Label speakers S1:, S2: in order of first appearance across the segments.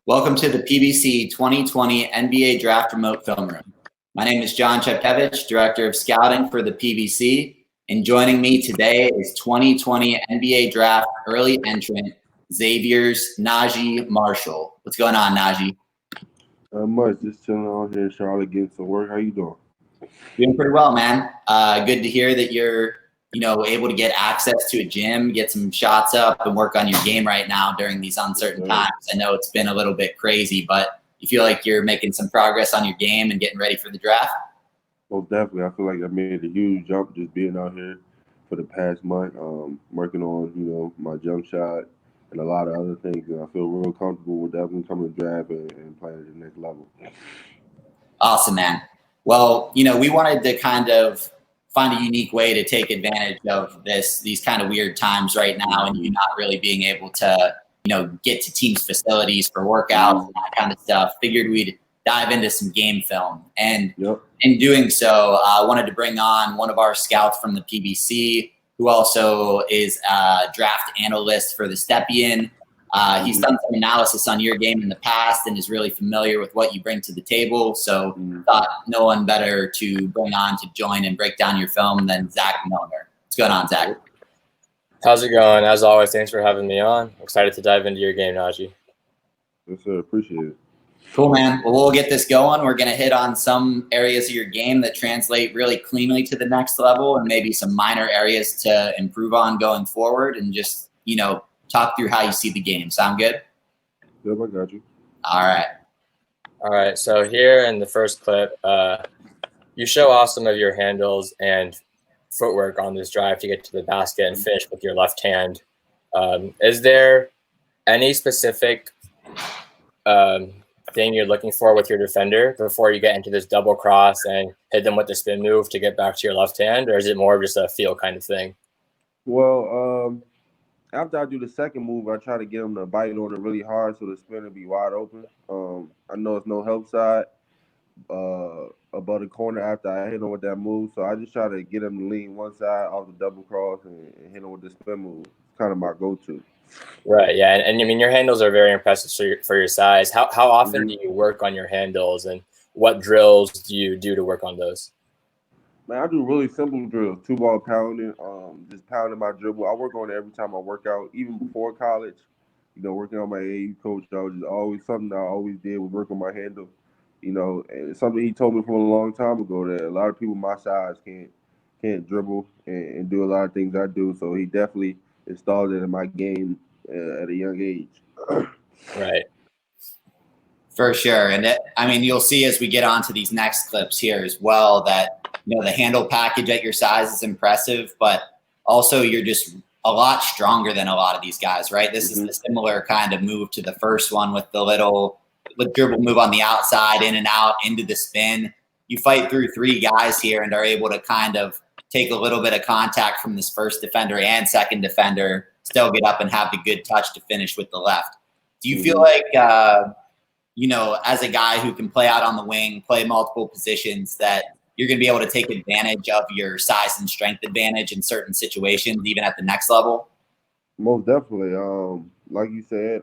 S1: Welcome to the PBC 2020 NBA Draft Remote Film Room. My name is Jon Chepkevich, Director of Scouting for the PBC, and joining me today is 2020 NBA Draft early entrant, Xavier's Naji Marshall. What's going on, Naji?
S2: Not much. Just chilling out here in Charlotte, getting some work. How you doing?
S1: Doing pretty well, man. Good to hear that you're, able to get access to a gym, get some shots up, and work on your game right now during these uncertain times. I know it's been a little bit crazy, but you feel like you're making some progress on your game and getting ready for the draft?
S2: Well, definitely. I feel like I made a huge jump just being out here for the past month, working on, my jump shot and a lot of other things. And I feel real comfortable with definitely coming to draft and playing at the next level.
S1: Awesome, man. Well, we wanted to kind of find a unique way to take advantage of these kind of weird times right now, and you not really being able to, get to teams' facilities for workouts and that kind of stuff. Figured we'd dive into some game film. And in doing so, I wanted to bring on one of our scouts from the PBC, who also is a draft analyst for the Stepien. He's done some analysis on your game in the past and is really familiar with what you bring to the table. So thought no one better to bring on to join and break down your film than Zach Milner. What's going on, Zach?
S3: How's it going? As always, thanks for having me on. Excited to dive into your game, Naji.
S2: Yes, sir. Appreciate it.
S1: Cool, man. Well, we'll get this going. We're going to hit on some areas of your game that translate really cleanly to the next level and maybe some minor areas to improve on going forward and just, talk through how you see the game. Sound good?
S2: Yep, I got you.
S1: All right.
S3: So here in the first clip, you show off some of your handles and footwork on this drive to get to the basket and finish with your left hand. Is there any specific thing you're looking for with your defender before you get into this double cross and hit them with the spin move to get back to your left hand, or is it more of just a feel kind of thing?
S2: Well, after I do the second move, I try to get him to bite on it really hard so the spin will be wide open. I know it's no help side above the corner after I hit him with that move, so I just try to get him to lean one side off the double cross and hit him with the spin move. It's kind of my go-to.
S3: Right, yeah, and I mean your handles are very impressive for your size. How often do you work on your handles, and what drills do you do to work on those?
S2: Man, I do really simple drills, 2-ball pounding, just pounding my dribble. I work on it every time I work out, even before college. Working on my AAU coach, that was just always something that I always did was work on my handle. And it's something he told me from a long time ago that a lot of people my size can't dribble and do a lot of things I do. So he definitely installed it in my game at a young age.
S3: Right.
S1: For sure. And you'll see as we get on to these next clips here as well that, the handle package at your size is impressive, but also you're just a lot stronger than a lot of these guys, right? This is a similar kind of move to the first one with the dribble move on the outside, in and out, into the spin. You fight through 3 guys here and are able to kind of take a little bit of contact from this first defender and second defender, still get up and have the good touch to finish with the left. Do you feel like, as a guy who can play out on the wing, play multiple positions, that you're going to be able to take advantage of your size and strength advantage in certain situations, even at the next level?
S2: Most definitely. Like you said,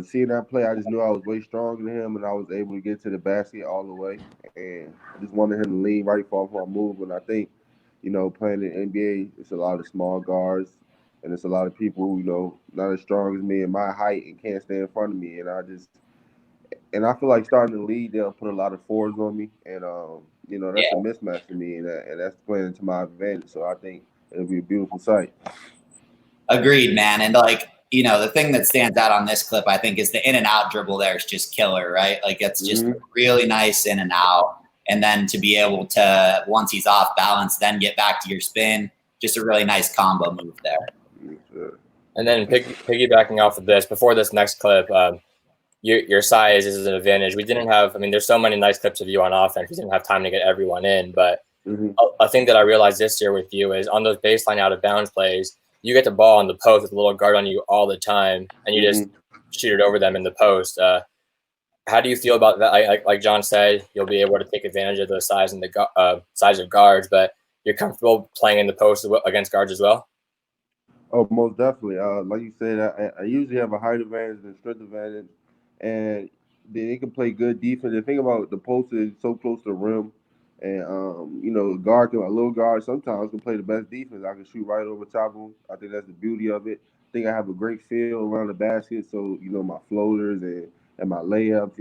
S2: seeing that play, I just knew I was way stronger than him, and I was able to get to the basket all the way. And I just wanted him to lean right off my move. And I think, playing in the NBA, it's a lot of small guards, and it's a lot of people who, not as strong as me and my height and can't stay in front of me. And I feel like starting to lead, they'll put a lot of fours on me. And, that's a mismatch for me, and that's playing into my advantage. So I think it'll be a beautiful sight.
S1: Agreed, man. And, the thing that stands out on this clip, I think, is the in and out dribble there is just killer, right? Like, it's just really nice in and out. And then to be able to, once he's off balance, then get back to your spin, just a really nice combo move there.
S2: Sure.
S3: And then piggybacking off of this, before this next clip, your size is an advantage. We didn't have, there's so many nice clips of you on offense. We didn't have time to get everyone in. But a thing that I realized this year with you is on those baseline out of bounds plays, you get the ball on the post with a little guard on you all the time, and you just shoot it over them in the post. How do you feel about that? Like John said, you'll be able to take advantage of the size and the size of guards, but you're comfortable playing in the post against guards as well?
S2: Oh, most definitely. Like you said, I usually have a height advantage and strength advantage, and then they can play good defense. The thing about the post is so close to the rim, and a little guard sometimes can play the best defense. I can shoot right over top of them. I think that's the beauty of it. I think I have a great feel around the basket, so my floaters and my layups.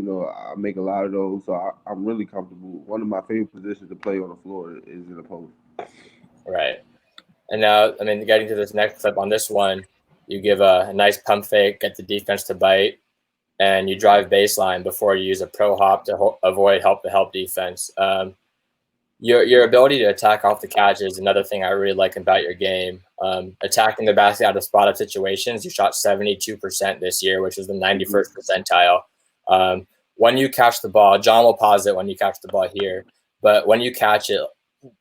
S2: I make a lot of those, so I'm really comfortable. One of my favorite positions to play on the floor is in the post.
S3: Right. And now, I mean, getting to this next clip on this one, you give a nice pump fake, get the defense to bite, and you drive baseline before you use a pro hop to avoid help defense. Your ability to attack off the catch is another thing I really like about your game. Attacking the basket out of spot up situations, you shot 72% this year, which is the 91st percentile. When you catch the ball, Jon will pause it when you catch the ball here, but when you catch it,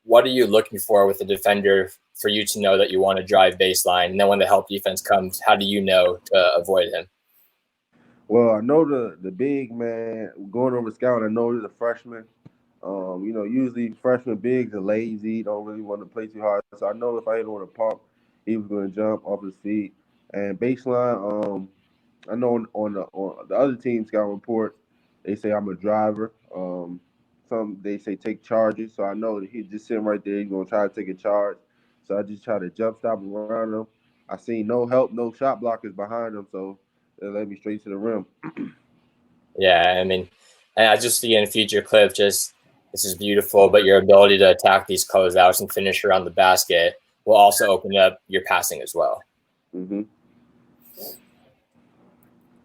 S3: what are you looking for with the defender for you to know that you want to drive baseline? And then when the help defense comes, how do you know to avoid him?
S2: Well, I know the big man going over scouting. I know the freshman. Usually freshman bigs are lazy, don't really want to play too hard. So I know if I hit him with a pump, he was going to jump off his feet. And baseline, I know on the other team scout report, they say I'm a driver. Some they say take charges. So I know that he's just sitting right there. He's going to try to take a charge. So I just try to jump stop around him. I seen no help, no shot blockers behind him. So they led me straight to the rim.
S3: Yeah, I mean, and I just see in future clips, just this is beautiful, but your ability to attack these closeouts and finish around the basket will also open up your passing as well.
S2: Mm-hmm.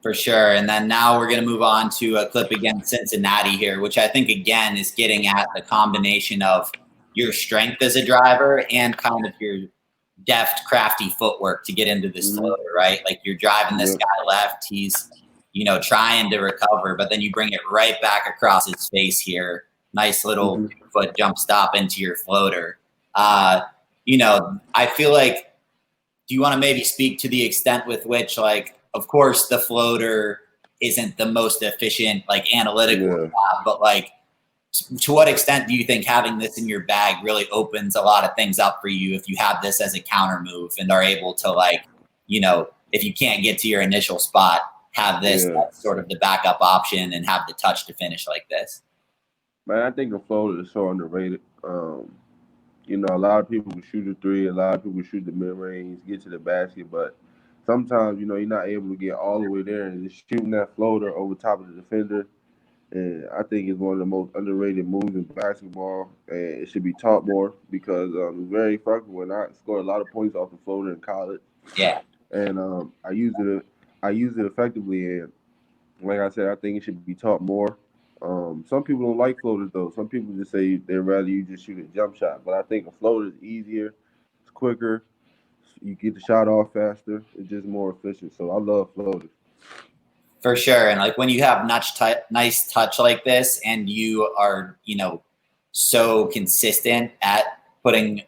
S1: For sure. And then now we're going to move on to a clip against Cincinnati here, which I think, again, is getting at the combination of your strength as a driver and kind of your deft, crafty footwork to get into this floater, right? Like you're driving this guy left. He's, trying to recover, but then you bring it right back across his face here. Nice little foot jump stop into your floater. I feel like, do you want to maybe speak to the extent with which, like, of course, the floater isn't the most efficient, like, analytical job, but like, to what extent do you think having this in your bag really opens a lot of things up for you if you have this as a counter move and are able to, like, if you can't get to your initial spot, have this as sort of the backup option and have the touch to finish like this?
S2: Man, I think the floater is so underrated. A lot of people can shoot a three, a lot of people shoot the mid range, get to the basket, but sometimes, you're not able to get all the way there, and just shooting that floater over top of the defender. And I think it's one of the most underrated moves in basketball, and it should be taught more because it's very effective. When I scored a lot of points off the floater in college, and I use it effectively. And like I said, I think it should be taught more. Some people don't like floaters though. Some people just say they'd rather you just shoot a jump shot. But I think a floater is easier, it's quicker, you get the shot off faster. It's just more efficient. So I love floaters.
S1: For sure. And like when you have nice touch like this and you are, so consistent at putting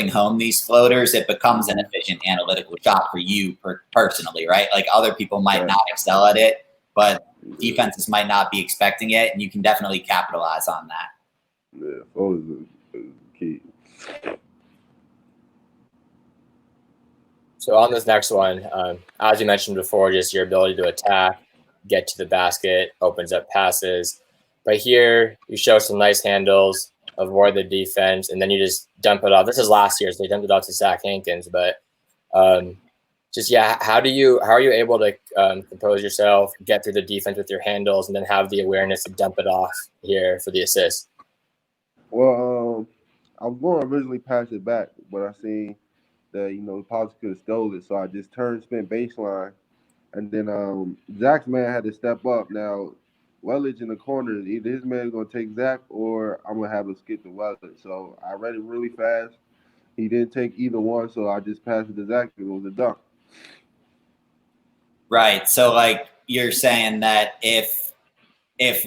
S1: home these floaters, it becomes an efficient analytical shot for you personally, right? Like other people might not excel at it, but defenses might not be expecting it, and you can definitely capitalize on that.
S2: Yeah, floaters is key.
S3: So on this next one, as you mentioned before, just your ability to attack, get to the basket, opens up passes. But here you show some nice handles, avoid the defense, and then you just dump it off. This is last year, so they dumped it off to Zach Hankins. But how are you able to compose yourself, get through the defense with your handles, and then have the awareness to dump it off here for the assist?
S2: Well, I was going to originally pass it back, but I seen that, possibly could have stole it. So I just spin baseline. And then Zach's man had to step up. Now, Welledge in the corner, either his man is going to take Zach or I'm going to have him skip to Welledge. So I read it really fast. He didn't take either one, so I just passed it to Zach. It was a dunk.
S1: Right. So, like, you're saying that if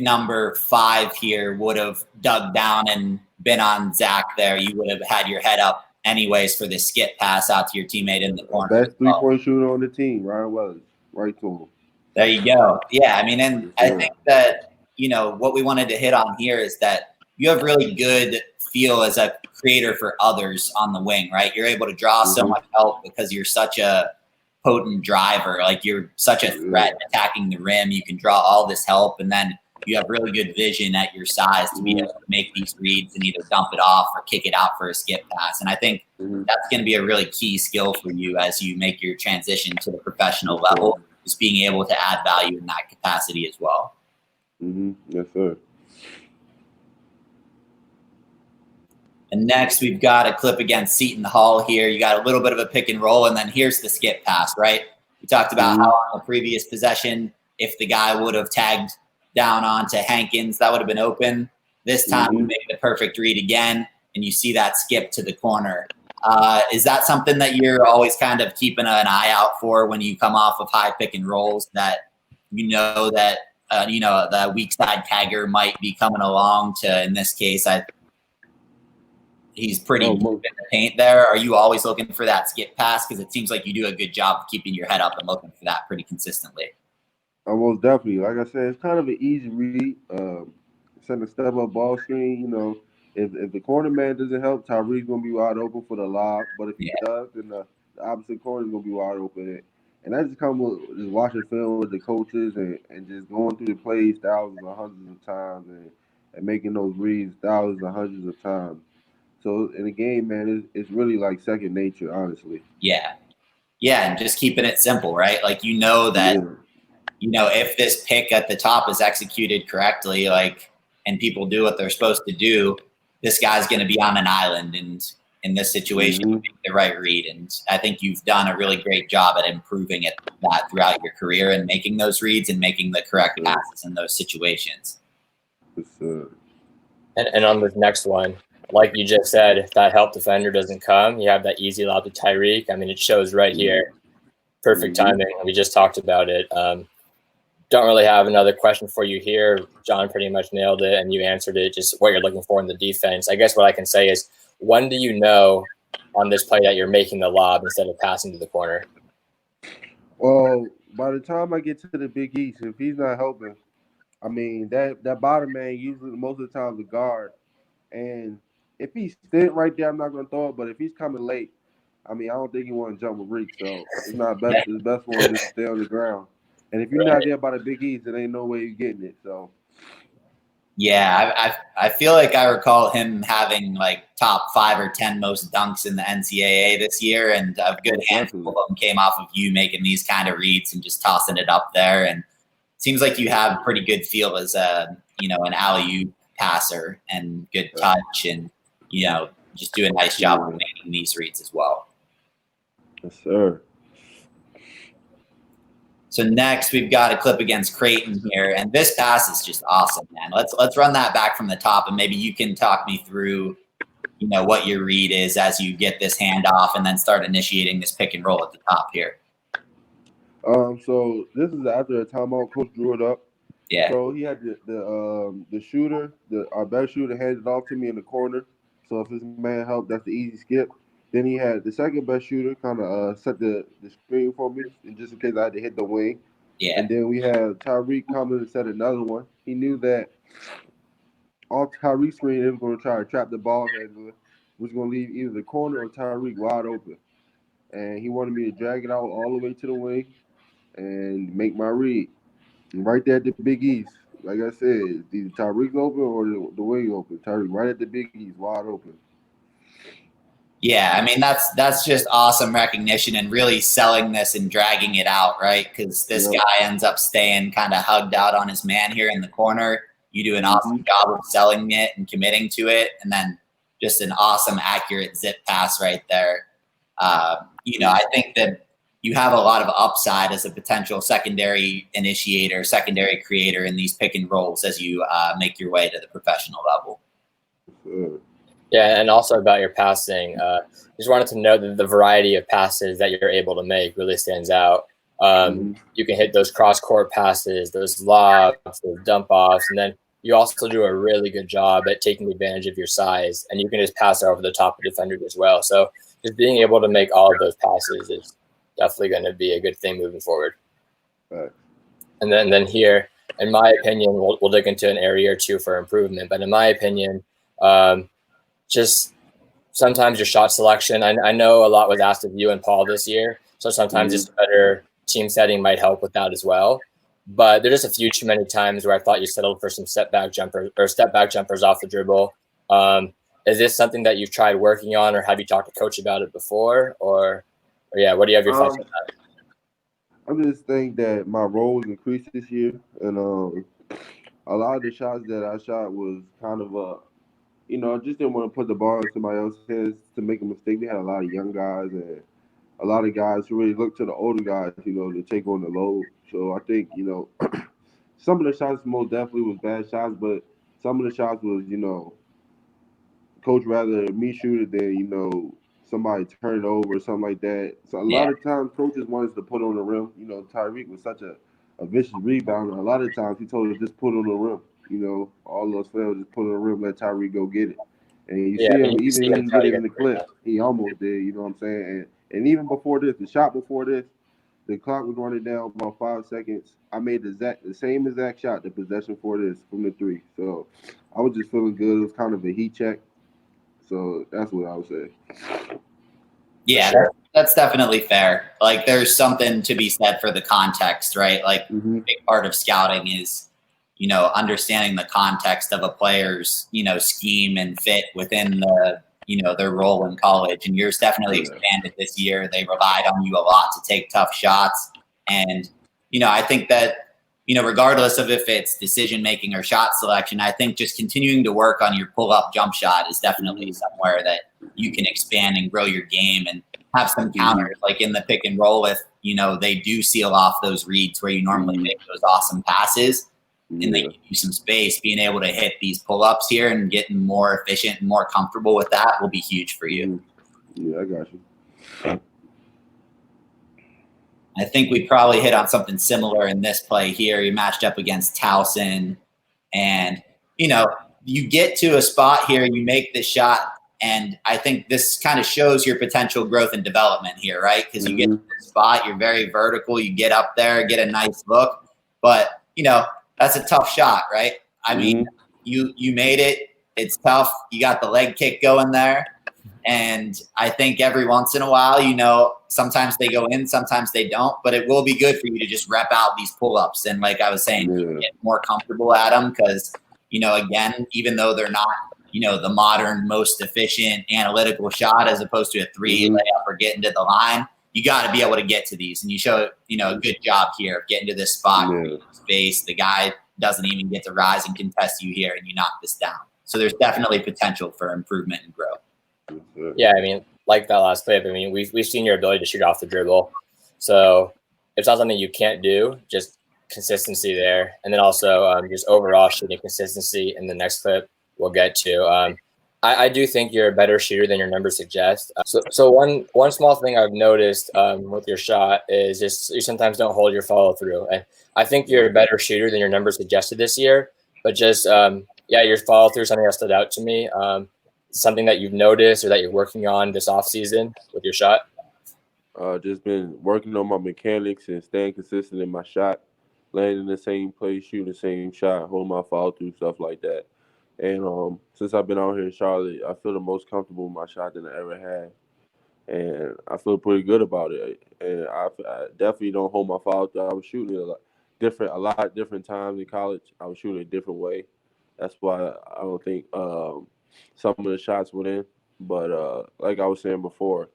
S1: number 5 here would have dug down and been on Zach there, you would have had your head up anyways for the skip pass out to your teammate in the corner.
S2: Best three-point shooter on the team, Ryan Welledge. Right to him.
S1: There you go. Yeah, I mean, and I think that, what we wanted to hit on here is that you have really good feel as a creator for others on the wing, right? You're able to draw so much help because you're such a potent driver. Like you're such a threat attacking the rim. You can draw all this help, and then you have really good vision at your size to be able to make these reads and either dump it off or kick it out for a skip pass. And I think that's going to be a really key skill for you as you make your transition to the professional level, is being able to add value in that capacity as well.
S2: Yes, sir.
S1: And next, we've got a clip against Seton Hall here. You got a little bit of a pick and roll, and then here's the skip pass, right? We talked about how on the previous possession, if the guy would have tagged down onto Hankins, that would have been open. This time, we make the perfect read again, and you see that skip to the corner. Is that something that you're always kind of keeping an eye out for when you come off of high pick and rolls, that that the weak side tagger might be coming along to, in this case, he's pretty deep in the paint there. Are you always looking for that skip pass? Because it seems like you do a good job of keeping your head up and looking for that pretty consistently.
S2: Most definitely. Like I said, it's kind of an easy read. Send a step up ball screen. You know, if the corner man doesn't help, Tyreek's going to be wide open for the lob. But if he does, then the opposite corner is going to be wide open. And that just comes with just watching film with the coaches and just going through the plays thousands or hundreds of times and making those reads thousands or hundreds of times. So in the game, man, it's really like second nature, honestly.
S1: Yeah, and just keeping it simple, right? Like that, if this pick at the top is executed correctly, and people do what they're supposed to do, this guy's going to be on an island, and in this situation, make the right read. And I think you've done a really great job at improving that throughout your career and making those reads and making the correct passes in those situations.
S3: And on this next one, like you just said, if that help defender doesn't come, you have that easy lob to Tyreek. I mean, it shows right here. Perfect timing. We just talked about it. Don't really have another question for you here. Jon pretty much nailed it, and you answered it, just what you're looking for in the defense. I guess what I can say is, when do you know on this play that you're making the lob instead of passing to the corner?
S2: Well, by the time I get to the Big East, if he's not helping, I mean, that bottom man, usually most of the time the guard, and if he's sitting right there, I'm not going to throw it. But if he's coming late, I mean, I don't think he want to jump with reach. So it's not best. It's best for him to stay on the ground. And if you're not there by the Big East, there ain't no way you're getting it. So.
S1: Yeah, I feel like I recall him having top 5 or 10 most dunks in the NCAA this year, and a good handful of them came off of you making these kind of reads and just tossing it up there. And it seems like you have pretty good feel as an alley-oop passer and good touch, and just do a nice job of making these reads as well.
S2: Yes, sir.
S1: So next, we've got a clip against Creighton here, and this pass is just awesome, man. Let's run that back from the top, and maybe you can talk me through, what your read is as you get this handoff and then start initiating this pick and roll at the top here.
S2: So this is after a timeout. Coach drew it up.
S1: Yeah.
S2: So he had the shooter, our best shooter, handed off to me in the corner. So if his man helped, that's the easy skip. Then he had the second best shooter kind of set the screen for me, and just in case I had to hit the wing.
S1: Yeah.
S2: And then we had Tyreek coming and set another one. He knew that all Tyreek's screen, they was going to try to trap the ball handler, was going to leave either the corner or Tyreek wide open. And he wanted me to drag it out all the way to the wing and make my read. And right there at the Big East, like I said, either Tyreek's open or the wing open. Tyreek right at the Big East, wide open.
S1: Yeah, I mean, that's just awesome recognition and really selling this and dragging it out, right? Because this guy ends up staying kind of hugged out on his man here in the corner. You do an awesome job of selling it and committing to it, and then just an awesome, accurate zip pass right there. I think that you have a lot of upside as a potential secondary initiator, secondary creator in these pick and rolls as you make your way to the professional level.
S3: Yeah, and also about your passing, just wanted to know that the variety of passes that you're able to make really stands out. You can hit those cross-court passes, those lobs, those dump-offs, and then you also do a really good job at taking advantage of your size, and you can just pass it over the top of defenders as well. So just being able to make all of those passes is definitely going to be a good thing moving forward.
S2: Right.
S3: And then here, in my opinion, we'll dig into an area or two for improvement, but in my opinion, just sometimes your shot selection. I know a lot was asked of you and Paul this year, so sometimes just a better team setting might help with that as well. But there's just a few too many times where I thought you settled for some step back jumpers off the dribble. Is this something that you've tried working on, or have you talked to coach about it before, or yeah, what do you have your thoughts on that?
S2: I just think that my role has increased this year, and a lot of the shots that I shot was kind of I just didn't want to put the ball in somebody else's hands to make a mistake. They had a lot of young guys and a lot of guys who really look to the older guys, to take on the load. So I think, some of the shots most definitely was bad shots, but some of the shots was, coach rather me shoot it than, somebody turn it over or something like that. So a lot of times coaches want us to put on the rim. Tyreek was such a vicious rebounder. A lot of times he told us just put on the rim. All those fails, just put on the rim, let Tyreek go get it. And you see him, even when he get it in the clip, he almost did, you know what I'm saying? And even before this, the shot before this, the clock was running down about 5 seconds. I made the same exact shot, the possession for this from the three. So I was just feeling good. It was kind of a heat check. So that's what I would say.
S1: Yeah, that's definitely fair. Like, there's something to be said for the context, right? Like, a big part of scouting is, understanding the context of a player's, scheme and fit within the, their role in college. And yours definitely expanded this year. They relied on you a lot to take tough shots. And, I think that, regardless of if it's decision-making or shot selection, I think just continuing to work on your pull-up jump shot is definitely somewhere that you can expand and grow your game and have some counters. Like in the pick and roll, if, they do seal off those reads where you normally make those awesome passes and they give you some space, being able to hit these pull-ups here and getting more efficient and more comfortable with that will be huge for you.
S2: Yeah, I got you.
S1: I think we probably hit on something similar in this play here. You matched up against Towson, and, you get to a spot here, you make this shot, and I think this kind of shows your potential growth and development here, right? Because you get to the spot, you're very vertical, you get up there, get a nice look, but, that's a tough shot, right? I mean, you made it. It's tough. You got the leg kick going there. And I think every once in a while, sometimes they go in, sometimes they don't, but it will be good for you to just rep out these pull-ups. And like I was saying, get more comfortable at them because, again, even though they're not, the modern, most efficient analytical shot as opposed to a three layup or getting to the line, you got to be able to get to these. And you show, a good job here of getting to this spot, space. The guy doesn't even get to rise and contest you here, and you knock this down. So there's definitely potential for improvement and growth.
S3: Yeah, I mean, like that last clip, I mean, we've seen your ability to shoot off the dribble. So it's not something you can't do, just consistency there. And then also just overall shooting consistency in the next clip we'll get to. I do think you're a better shooter than your numbers suggest. So one small thing I've noticed with your shot is just you sometimes don't hold your follow through. And I think you're a better shooter than your numbers suggested this year. But just, your follow through is something that stood out to me. Something that you've noticed or that you're working on this offseason with your shot?
S2: Just been working on my mechanics and staying consistent in my shot, landing in the same place, shooting the same shot, holding my follow through, stuff like that. And since I've been out here in Charlotte, I feel the most comfortable with my shot than I ever had. And I feel pretty good about it. And I definitely don't hold my follow through. I was shooting it a lot different times in college. I was shooting a different way. That's why I don't think some of the shots went in. But like I was saying before,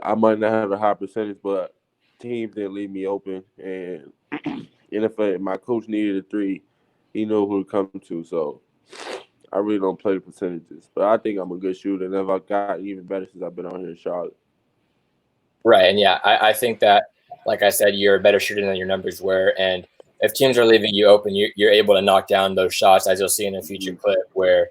S2: I might not have a high percentage, but teams didn't leave me open. And if my coach needed a three, he knew who to come to. So I really don't play the percentages. But I think I'm a good shooter, and I've gotten even better since I've been out here in Charlotte.
S3: Right, and yeah, I think that, like I said, you're a better shooter than your numbers were. And if teams are leaving you open, you're able to knock down those shots, as you'll see in a future clip, where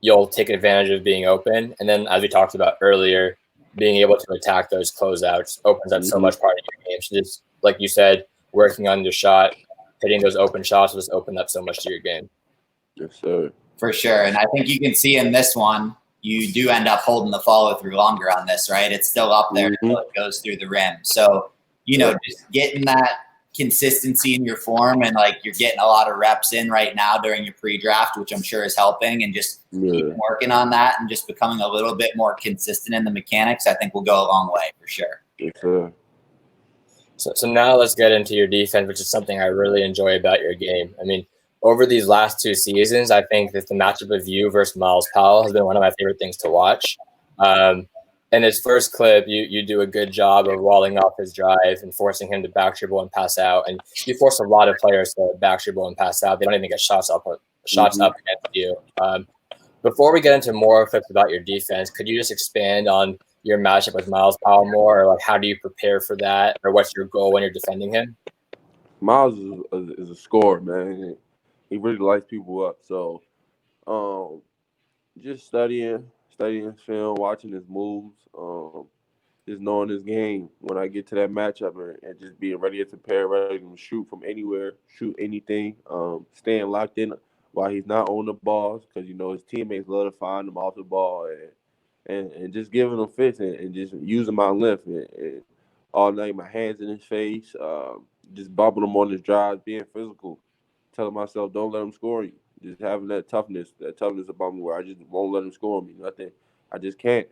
S3: you'll take advantage of being open. And then, as we talked about earlier, being able to attack those closeouts opens up so much part of your game. So just like you said, working on your shot, hitting those open shots will just open up so much to your game.
S2: Yes, sir.
S1: For sure. And I think you can see in this one, you do end up holding the follow through longer on this, right? It's still up there until it goes through the rim. So, just getting that consistency in your form, and like you're getting a lot of reps in right now during your pre-draft, which I'm sure is helping, and just keep working on that and just becoming a little bit more consistent in the mechanics, I think will go a long way for sure.
S2: Yes, sir.
S3: So now let's get into your defense, which is something I really enjoy about your game. I mean, over these last 2 seasons, I think that the matchup of you versus Miles Powell has been one of my favorite things to watch. In his first clip, you do a good job of walling off his drive and forcing him to back dribble and pass out. And you force a lot of players to back dribble and pass out. They don't even get shots up against you. Before we get into more clips about your defense, could you just expand on your matchup with Miles Powell more, or like how do you prepare for that, or what's your goal when you're defending him?
S2: Miles is a scorer, man. He really lights people up. So, just studying film, watching his moves, just knowing his game when I get to that matchup, and just being ready to prepare, ready to shoot from anywhere, shoot anything, staying locked in while he's not on the balls, because his teammates love to find him off the ball, and just giving him fits and just using my length and all night, my hands in his face, just bumping him on his drives, being physical, telling myself don't let him score you. Just having that toughness about me where I just won't let him score me. Nothing. I just can't.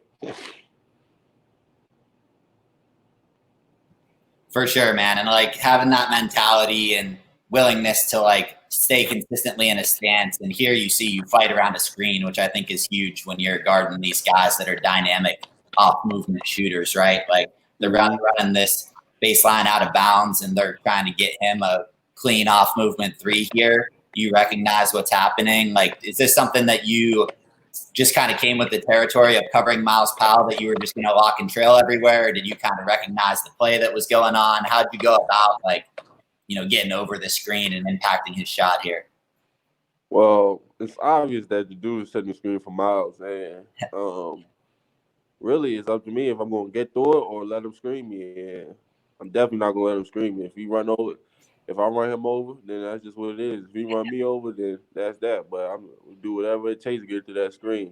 S1: For sure, man. And like having that mentality and willingness to like stay consistently in a stance. And here you see you fight around a screen, which I think is huge when you're guarding these guys that are dynamic off movement shooters, right? Like they're running this baseline out of bounds and they're trying to get him a clean off movement 3 here. You recognize what's happening. Like, is this something that you just kind of came with the territory of covering Miles Powell, that you were just going to lock and trail everywhere? Or did you kind of recognize the play that was going on? How did you go about getting over the screen and impacting his shot here?
S2: Well, it's obvious that the dude is setting the screen for Miles, and really it's up to me if I'm going to get through it or let him screen me. And I'm definitely not going to let him screen me. If I run him over, then that's just what it is. If he run me over, then that's that. But I'm going to do whatever it takes to get to that screen.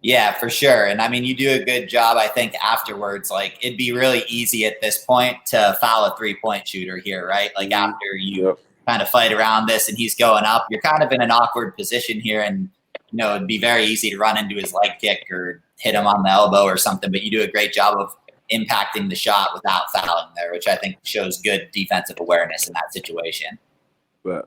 S1: Yeah, for sure. And I mean, you do a good job, I think, afterwards. Like, it'd be really easy at this point to foul a 3-point shooter here, right? Like, after you kind of fight around this and he's going up, you're kind of in an awkward position here. And, it'd be very easy to run into his leg kick or hit him on the elbow or something. But you do a great job of impacting the shot without fouling there, which I think shows good defensive awareness in that situation.
S2: Right.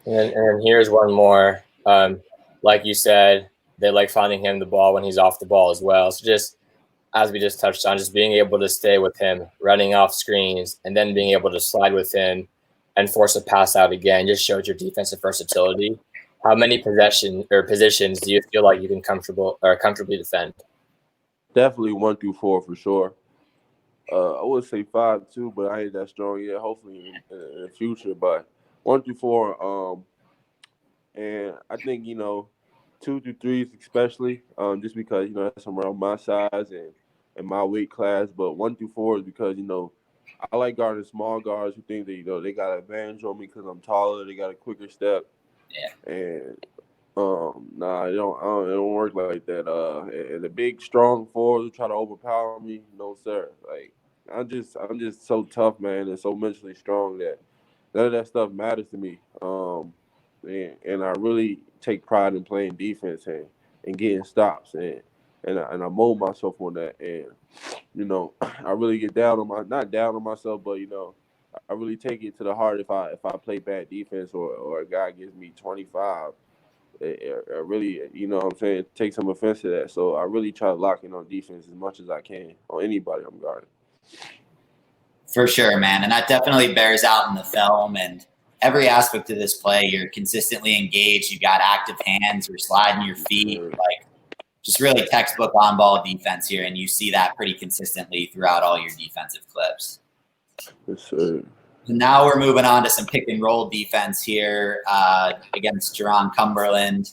S3: And here's one more. Like you said, they like finding him the ball when he's off the ball as well. So just as we just touched on, just being able to stay with him, running off screens, and then being able to slide with him and force a pass out again just shows your defensive versatility. How many positions do you feel like you can comfortably defend?
S2: Definitely 1 through 4 for sure. I would say 5 too, but I ain't that strong yet. Hopefully in the future, but 1 through 4. And I think 2 through 3s especially, just because that's around my size and my weight class. But 1 through 4 is because I like guarding small guards who think that they got an advantage on me because I'm taller. They got a quicker step.
S1: Yeah.
S2: And nah, it don't work like that. And the big, strong forwards who try to overpower me, no sir. Like I'm just so tough, man, and so mentally strong that none of that stuff matters to me. And I really take pride in playing defense and getting stops and I mold myself on that. And I really get not down on myself, but I really take it to the heart if I play bad defense or a guy gives me 25. I really, what I'm saying, take some offense to that. So I really try to lock in on defense as much as I can on anybody I'm guarding.
S1: For sure, man. And that definitely bears out in the film. And every aspect of this play, you're consistently engaged. You got active hands. You're sliding your feet. Like, just really textbook on-ball defense here. And you see that pretty consistently throughout all your defensive clips.
S2: Yes, sir.
S1: Now we're moving on to some pick and roll defense here against Jerron Cumberland.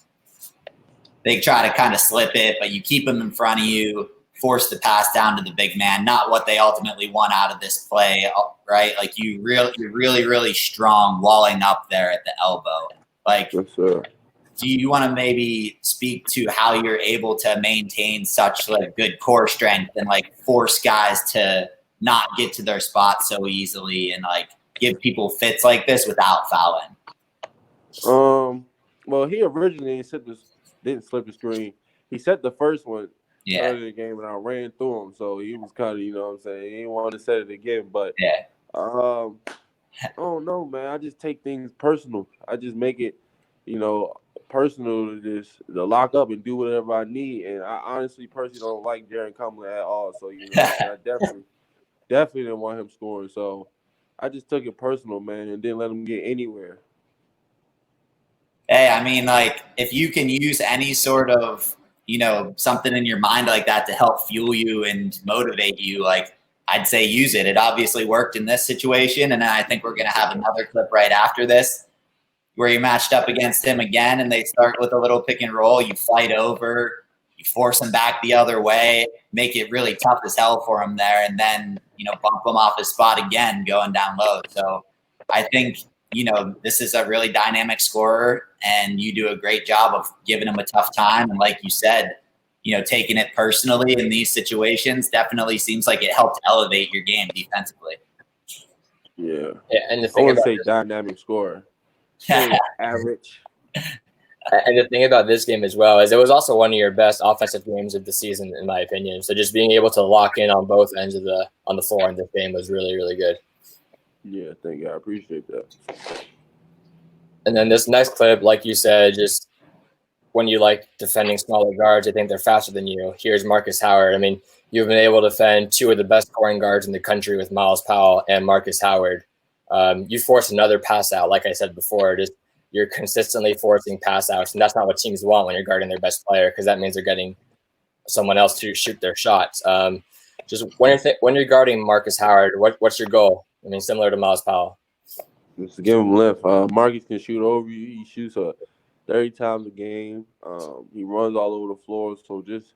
S1: They try to kind of slip it, but you keep him in front of you, force the pass down to the big man. Not what they ultimately want out of this play, right? Like you're really, really strong walling up there at the elbow. Like,
S2: yes, sir.
S1: Do you want to maybe speak to how you're able to maintain such like good core strength and like force guys to not get to their spot so easily and like give people fits like this without fouling?
S2: Well, he originally didn't slip the screen. He set the first one early in the game, and I ran through him. So he was kind of, you know what I'm saying, he didn't want to set it again. But I don't know, man. I just take things personal. I just make it, you know, personal to lock up and do whatever I need. And I honestly, personally don't like Jaron Cumberland at all. So, you know, I definitely didn't want him scoring. So I just took it personal, man, and didn't let him get anywhere.
S1: Hey, I mean, like, if you can use any sort of, you know, something in your mind like that to help fuel you and motivate you, like, I'd say use it. It obviously worked in this situation, and I think we're going to have another clip right after this where you matched up against him again, and they start with a little pick and roll. You fight over, you force him back the other way, make it really tough as hell for him there, and then, you know, bump him off his spot again going down low. So I think, you know, this is a really dynamic scorer, and you do a great job of giving him a tough time. And like you said, you know, taking it personally in these situations definitely seems like it helped elevate your game defensively.
S2: Yeah.
S3: And the thing
S2: I would say dynamic scorer. Average.
S3: And the thing about this game as well is it was also one of your best offensive games of the season, in my opinion. So just being able to lock in on both ends of the floor in this game was really, really good.
S2: Yeah, thank you. I appreciate that.
S3: And then this next clip, like you said, just when you like defending smaller guards, I think they're faster than you. Here's Marcus Howard. I mean, you've been able to defend two of the best scoring guards in the country with Miles Powell and Marcus Howard. You forced another pass out, like I said before. Just you're consistently forcing pass outs, and that's not what teams want when you're guarding their best player, because that means they're getting someone else to shoot their shots. Just when you're guarding Marcus Howard, what's your goal? I mean, similar to Miles Powell.
S2: Just to give him lift. Marcus can shoot over you. He shoots 30 times a game. He runs all over the floor. So just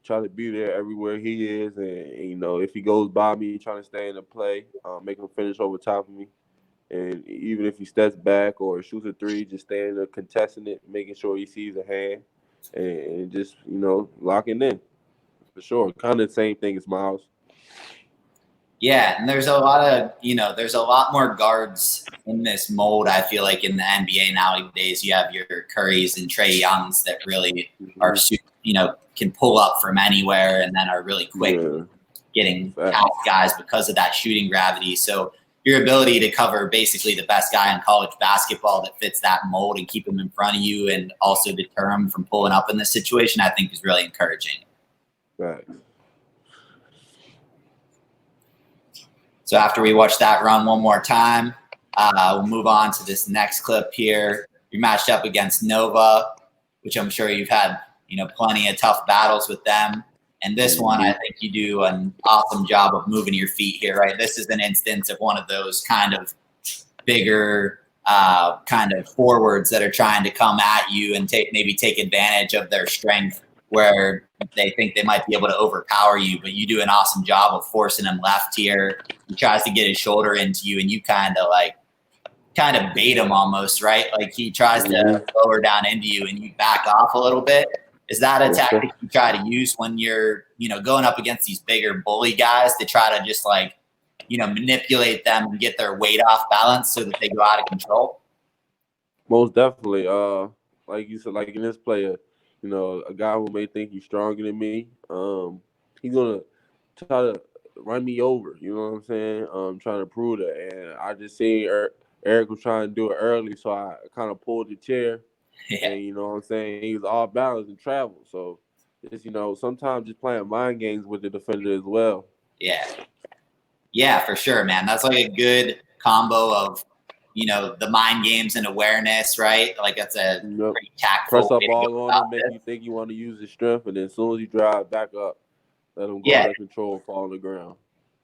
S2: try to be there everywhere he is. And you know, if he goes by me, trying to stay in the play, make him finish over top of me. And even if he steps back or shoots a three, just staying there, contesting it, making sure he sees a hand, and just, you know, locking in. For sure. Kind of the same thing as Miles.
S1: Yeah, and there's a lot more guards in this mold, I feel like, in the NBA nowadays. You have your Currys and Trae Youngs that really are, you know, can pull up from anywhere and then are really quick getting past guys because of that shooting gravity. So your ability to cover basically the best guy in college basketball that fits that mold and keep him in front of you and also deter him from pulling up in this situation, I think is really encouraging.
S2: Right.
S1: So after we watch that run one more time, we'll move on to this next clip here. You're matched up against Nova, which I'm sure you've had, you know, plenty of tough battles with them. And this one, I think you do an awesome job of moving your feet here, right? This is an instance of one of those kind of bigger kind of forwards that are trying to come at you and take advantage of their strength where they think they might be able to overpower you, but you do an awesome job of forcing him left here. He tries to get his shoulder into you, and you kind of bait him almost, right? Like he tries to lower down into you, and you back off a little bit. Is that a tactic you try to use when you're, you know, going up against these bigger bully guys to try to just like, you know, manipulate them and get their weight off balance so that they go out of control?
S2: Most definitely. Like you said, like in this player, you know, a guy who may think he's stronger than me, he's gonna try to run me over. You know what I'm saying? Trying to prove that. And I just seen Eric was trying to do it early, so I kind of pulled the chair. Yeah. And you know what I'm saying? He was all balanced and traveled. So it's, you know, sometimes just playing mind games with the defender as well.
S1: Yeah. Yeah, for sure, man. That's like a good combo of, you know, the mind games and awareness, right? Like that's a pretty tactful.
S2: Press up all on him, make you think you want to use his strength, and then as soon as you drive back up, let him go out of control and fall on the ground.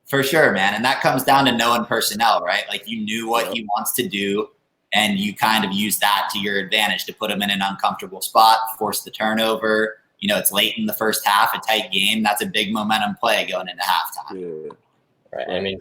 S2: For sure, man. And that comes down to knowing personnel, right? Like you knew what he wants to do, and you kind of use that to your advantage to put him in an uncomfortable spot, force the turnover. You know, it's late in the first half, a tight game. That's a big momentum play going into halftime. Yeah.
S3: Right. I mean,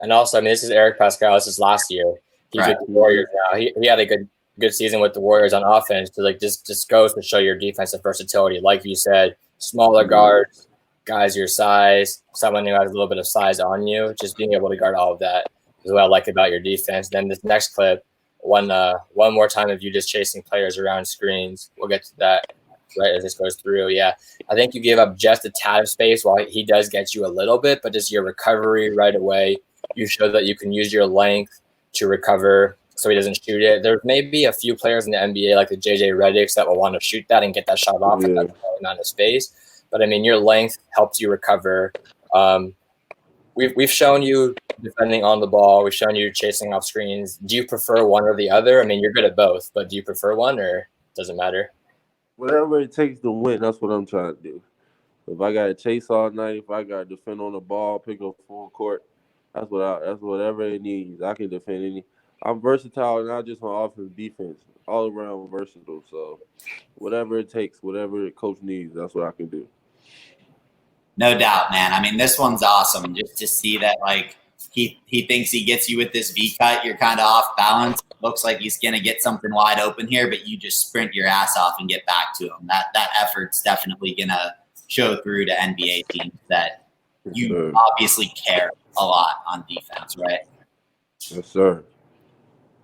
S3: and also, I mean, this is Eric Pascal. This is last year. He's with the Warriors now. He had a good season with the Warriors on offense. So like just goes to show your defensive versatility. Like you said, smaller guards, guys your size, someone who has a little bit of size on you, just being able to guard all of that is what I like about your defense. Then this next clip, one more time of you just chasing players around screens. We'll get to that right as this goes through. Yeah, I think you give up just a tad of space while he does get you a little bit, but just your recovery right away. You show that you can use your length to recover so he doesn't shoot it. There may be a few players in the NBA like the JJ Redicks that will want to shoot that and get that shot off in that amount of space. But I mean, your length helps you recover. We've shown you defending on the ball. We've shown you chasing off screens. Do you prefer one or the other? I mean, you're good at both, but do you prefer one or does it matter?
S2: Whatever it takes to win, that's what I'm trying to do. If I got to chase all night, if I got to defend on the ball, pick up full court, that's whatever it needs. I can defend any. I'm versatile, not just on offense, defense, all around versatile. So whatever it takes, whatever the coach needs, that's what I can do.
S1: No doubt, man. I mean, this one's awesome. Just to see that, like, he thinks he gets you with this V cut. You're kind of off balance. Looks like he's going to get something wide open here, but you just sprint your ass off and get back to him. That effort's definitely going to show through to NBA teams that you obviously care a lot on defense, right?
S2: Yes, sir.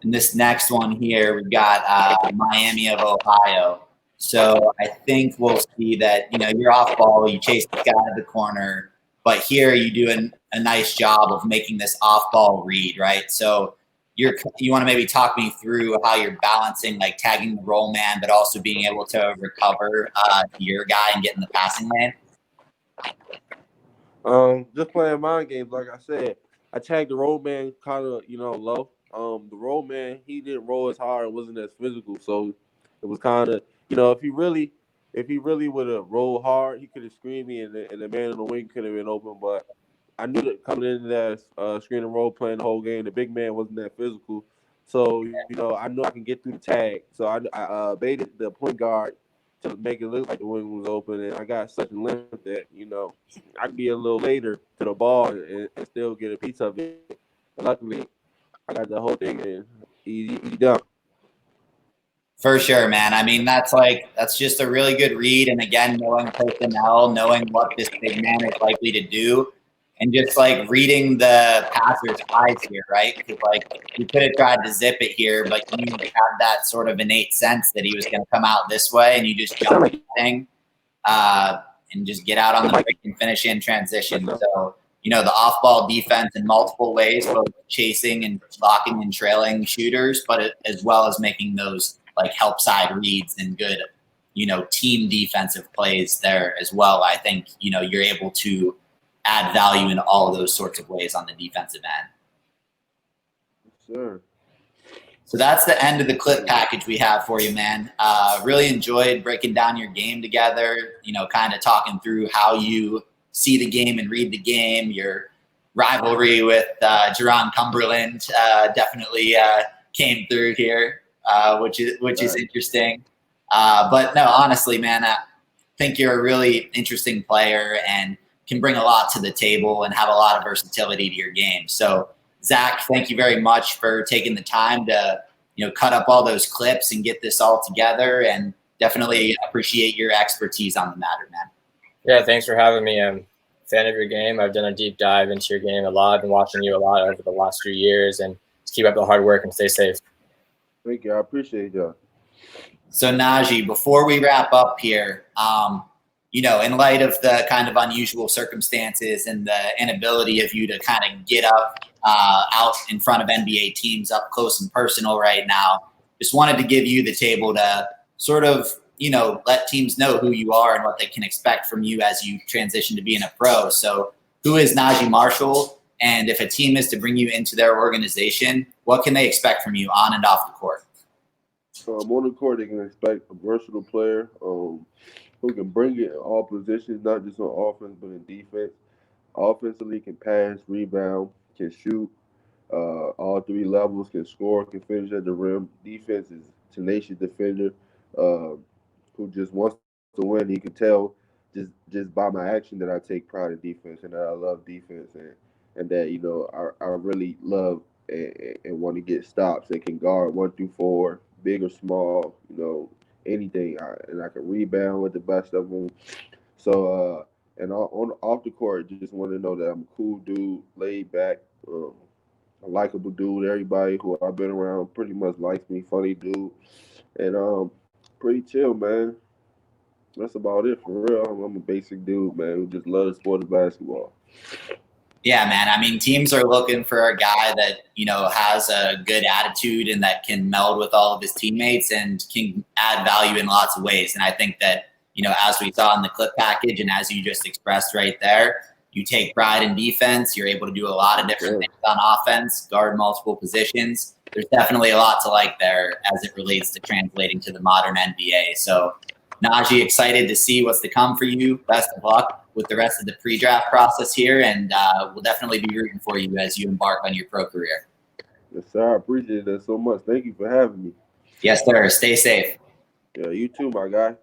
S1: And this next one here, we've got Miami of Ohio. So I think we'll see that, you're off ball, you chase the guy to the corner, but here you do a nice job of making this off ball read, right? So you want to maybe talk me through how you're balancing, like tagging the roll man, but also being able to recover your guy and get in the passing lane?
S2: Just playing mind games, like I said. I tagged the roll man kind of, low. The roll man, he didn't roll as hard, it wasn't as physical, so it was kind of, if he really would have rolled hard, he could have screened me, and the man in the wing could have been open. But I knew that coming into that screen and roll, playing the whole game, the big man wasn't that physical. So I knew I can get through the tag. So I baited the point guard to make it look like the wing was open, and I got such a length that I could be a little later to the ball and still get a piece of it. But luckily, I got the whole thing in easy done.
S1: For sure, man. I mean, that's just a really good read. And again, knowing personnel, knowing what this big man is likely to do, and just like reading the passer's eyes here, right? Because you could have tried to zip it here, but you had that sort of innate sense that he was going to come out this way, and you just jump the thing and just get out on the break and finish in transition. So, the off-ball defense in multiple ways, both chasing and blocking and trailing shooters, but as well as making those like help side reads and good, team defensive plays there as well. I think, you're able to add value in all of those sorts of ways on the defensive end.
S2: Sure.
S1: So that's the end of the clip package we have for you, man. Really enjoyed breaking down your game together, kind of talking through how you see the game and read the game. Your rivalry with Jerron Cumberland definitely came through here. Which is interesting. But no, honestly, man, I think you're a really interesting player and can bring a lot to the table and have a lot of versatility to your game. So, Zach, thank you very much for taking the time to, cut up all those clips and get this all together, and definitely appreciate your expertise on the matter, man.
S3: Yeah, thanks for having me. I'm a fan of your game. I've done a deep dive into your game a lot. I've been watching you a lot over the last few years, and just keep up the hard work and stay safe.
S2: Thank you. I appreciate y'all.
S1: So, Naji, before we wrap up here, in light of the kind of unusual circumstances and the inability of you to kind of get up out in front of NBA teams up close and personal right now, just wanted to give you the table to sort of, let teams know who you are and what they can expect from you as you transition to being a pro. So who is Naji Marshall? And if a team is to bring you into their organization, what can they expect from you on and off the court?
S2: On the court, they can expect a versatile player who can bring it in all positions, not just on offense, but in defense. Offensively, can pass, rebound, can shoot, all three levels, can score, can finish at the rim. Defense is tenacious defender who just wants to win. He can tell just by my action that I take pride in defense and that I love defense and that, I really love and want to get stops. They can guard 1 through 4, big or small, anything. And I can rebound with the best of them. So And off the court, just want to know that I'm a cool dude, laid back, a likable dude. Everybody who I've been around pretty much likes me, funny dude, and pretty chill, man. That's about it for real. I'm a basic dude, man, who just loves the sport of basketball.
S1: Yeah, man. I mean, teams are looking for a guy that, has a good attitude and that can meld with all of his teammates and can add value in lots of ways. And I think that, as we saw in the clip package and as you just expressed right there, you take pride in defense. You're able to do a lot of different things on offense, guard multiple positions. There's definitely a lot to like there as it relates to translating to the modern NBA. So, Naji, excited to see what's to come for you. Best of luck with the rest of the pre-draft process here, and we'll definitely be rooting for you as you embark on your pro career.
S2: Yes, sir. I appreciate that so much. Thank you for having me.
S1: Yes, sir. Stay safe.
S2: Yeah, you too, my guy.